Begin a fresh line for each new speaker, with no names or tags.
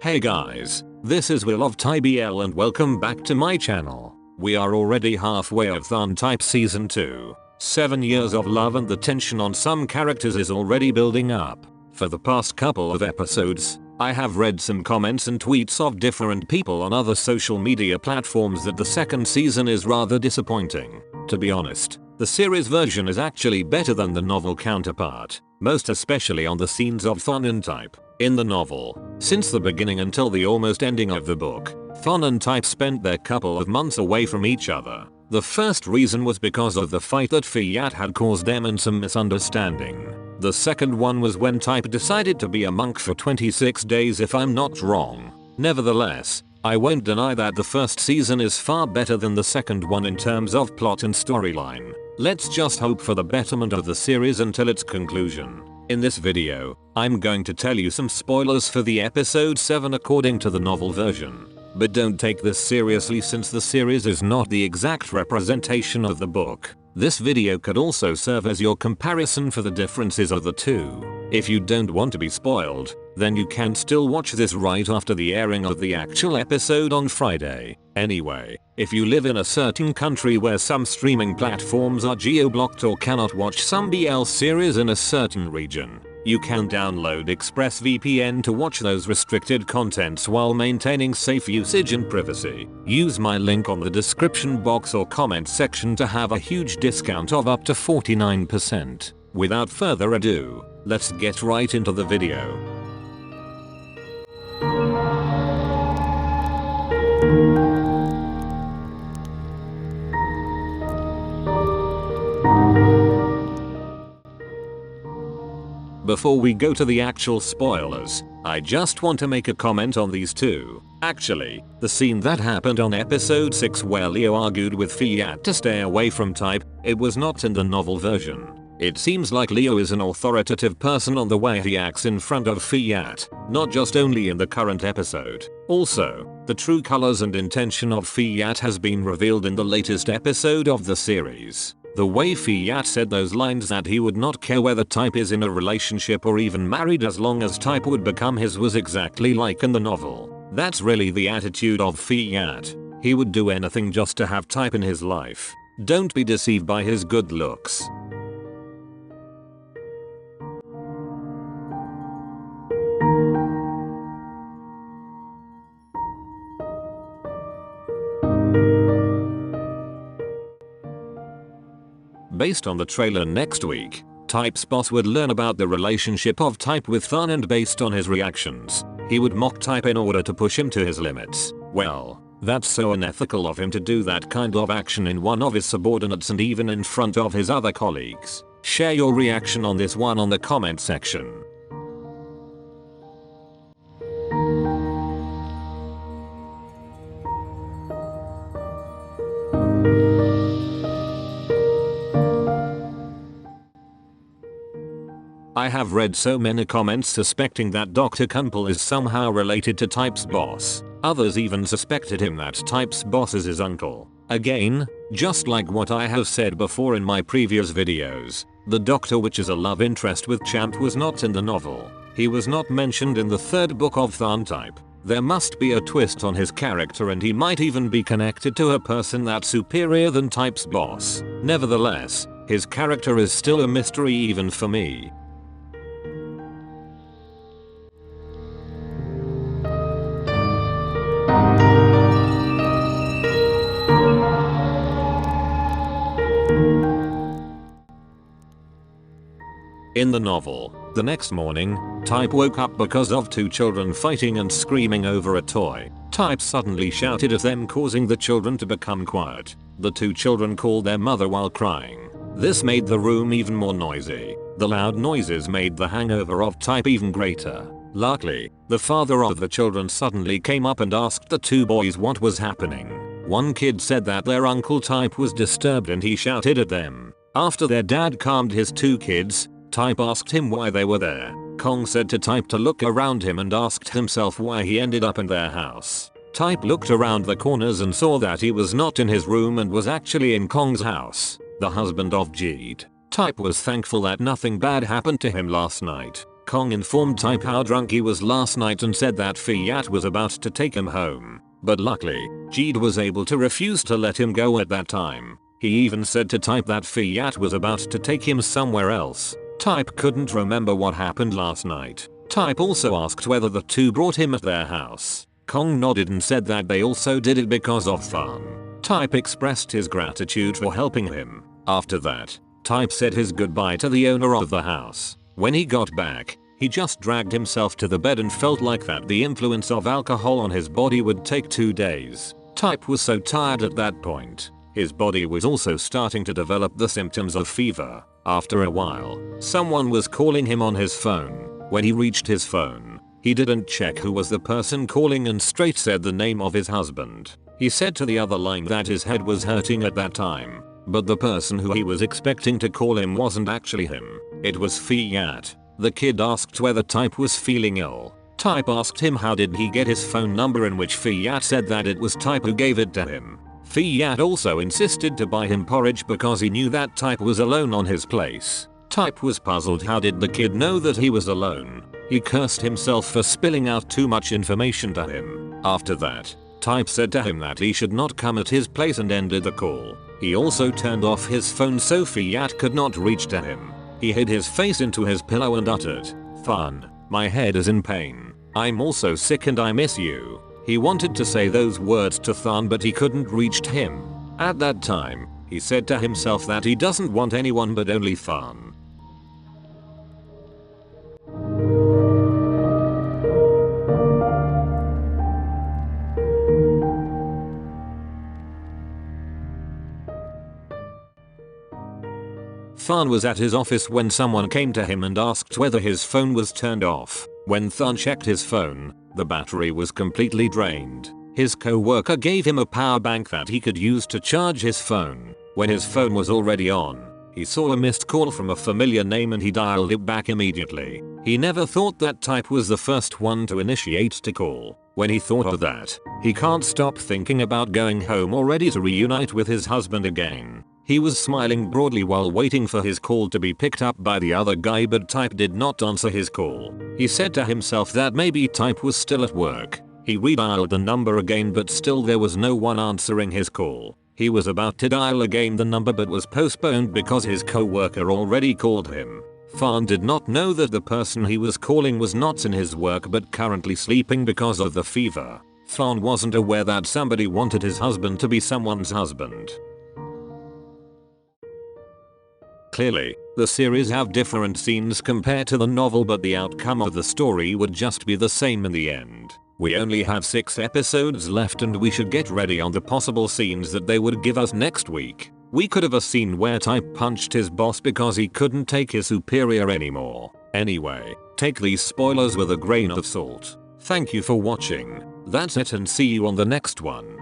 Hey guys, this is Will of TypeBL and welcome back to my channel. We are already halfway of TharnType Season 2. 7 years of love and the tension on some characters is already building up. For the past couple of episodes, I have read some comments and tweets of different people on other social media platforms that the second season is rather disappointing. To be honest, the series version is actually better than the novel counterpart, most especially on the scenes of TharnType. In the novel, since the beginning until the almost ending of the book, TharnType spent their couple of months away from each other. The first reason was because of the fight that Fiat had caused them and some misunderstanding. The second one was when Type decided to be a monk for 26 days if I'm not wrong. Nevertheless, I won't deny that the first season is far better than the second one in terms of plot and storyline. Let's just hope for the betterment of the series until its conclusion. In this video, I'm going to tell you some spoilers for the episode 7 according to the novel version. But don't take this seriously since the series is not the exact representation of the book. This video could also serve as your comparison for the differences of the two. If you don't want to be spoiled, then you can still watch this right after the airing of the actual episode on Friday. Anyway, if you live in a certain country where some streaming platforms are geo-blocked or cannot watch some BL series in a certain region, you can download ExpressVPN to watch those restricted contents while maintaining safe usage and privacy. Use my link on the description box or comment section to have a huge discount of up to 49%. Without further ado, let's get right into the video. Before we go to the actual spoilers, I just want to make a comment on these two. Actually, the scene that happened on episode 6 where Leo argued with Fiat to stay away from Type, it was not in the novel version. It seems like Leo is an authoritative person on the way he acts in front of Fiat, not just only in the current episode. Also, the true colors and intention of Fiat has been revealed in the latest episode of the series. The way Fiat said those lines that he would not care whether Type is in a relationship or even married as long as Type would become his was exactly like in the novel. That's really the attitude of Fiat. He would do anything just to have Type in his life. Don't be deceived by his good looks. Based on the trailer next week, Type's boss would learn about the relationship of Type with Tharn and based on his reactions, he would mock Type in order to push him to his limits. Well, that's so unethical of him to do that kind of action in one of his subordinates and even in front of his other colleagues. Share your reaction on this one on the comment section. I have read so many comments suspecting that Dr. Khunpol is somehow related to Type's boss. Others even suspected him that Type's boss is his uncle. Again, just like what I have said before in my previous videos, the Doctor, which is a love interest with Champ, was not in the novel. He was not mentioned in the third book of TharnType. There must be a twist on his character and he might even be connected to a person that's superior than Type's boss. Nevertheless, his character is still a mystery even for me. In the novel, the next morning, Type woke up because of two children fighting and screaming over a toy. Type suddenly shouted at them, causing the children to become quiet. The two children called their mother while crying. This made the room even more noisy. The loud noises made the hangover of Type even greater. Luckily, the father of the children suddenly came up and asked the two boys what was happening. One kid said that their uncle Type was disturbed and he shouted at them. After their dad calmed his two kids, Type asked him why they were there. Kong said to Type to look around him and asked himself why he ended up in their house. Type looked around the corners and saw that he was not in his room and was actually in Kong's house, the husband of Jeed. Type was thankful that nothing bad happened to him last night. Kong informed Type how drunk he was last night and said that Fiat was about to take him home. But luckily, Jade was able to refuse to let him go at that time. He even said to Type that Fiat was about to take him somewhere else. Type couldn't remember what happened last night. Type also asked whether the two brought him at their house. Kong nodded and said that they also did it because of Tharn. Type expressed his gratitude for helping him. After that, Type said his goodbye to the owner of the house. When he got back, he just dragged himself to the bed and felt like that the influence of alcohol on his body would take 2 days. Type was so tired at that point. His body was also starting to develop the symptoms of fever. After a while, someone was calling him on his phone. When he reached his phone, he didn't check who was the person calling and straight said the name of his husband. He said to the other line that his head was hurting at that time. But the person who he was expecting to call him wasn't actually him. It was Fiat. The kid asked whether Type was feeling ill. Type asked him how did he get his phone number, in which Fiat said that it was Type who gave it to him. Fiat also insisted to buy him porridge because he knew that Type was alone on his place. Type was puzzled. How did the kid know that he was alone? He cursed himself for spilling out too much information to him. After that, Type said to him that he should not come at his place and ended the call. He also turned off his phone so Fiat could not reach to him. He hid his face into his pillow and uttered, "Tharn, my head is in pain. I'm also sick and I miss you." He wanted to say those words to Tharn but he couldn't reach him. At that time, he said to himself that he doesn't want anyone but only Tharn. Tharn was at his office when someone came to him and asked whether his phone was turned off. When Tharn checked his phone, the battery was completely drained. His co-worker gave him a power bank that he could use to charge his phone. When his phone was already on, he saw a missed call from a familiar name and he dialed it back immediately. He never thought that Type was the first one to initiate the call. When he thought of that, he can't stop thinking about going home or ready to reunite with his husband again. He was smiling broadly while waiting for his call to be picked up by the other guy, but Type did not answer his call. He said to himself that maybe Type was still at work. He redialed the number again but still there was no one answering his call. He was about to dial again the number but was postponed because his co-worker already called him. Tharn did not know that the person he was calling was not in his work but currently sleeping because of the fever. Tharn wasn't aware that somebody wanted his husband to be someone's husband. Clearly, the series have different scenes compared to the novel, but the outcome of the story would just be the same in the end. We only have 6 episodes left and we should get ready on the possible scenes that they would give us next week. We could have a scene where Type punched his boss because he couldn't take his superior anymore. Anyway, take these spoilers with a grain of salt. Thank you for watching. That's it and see you on the next one.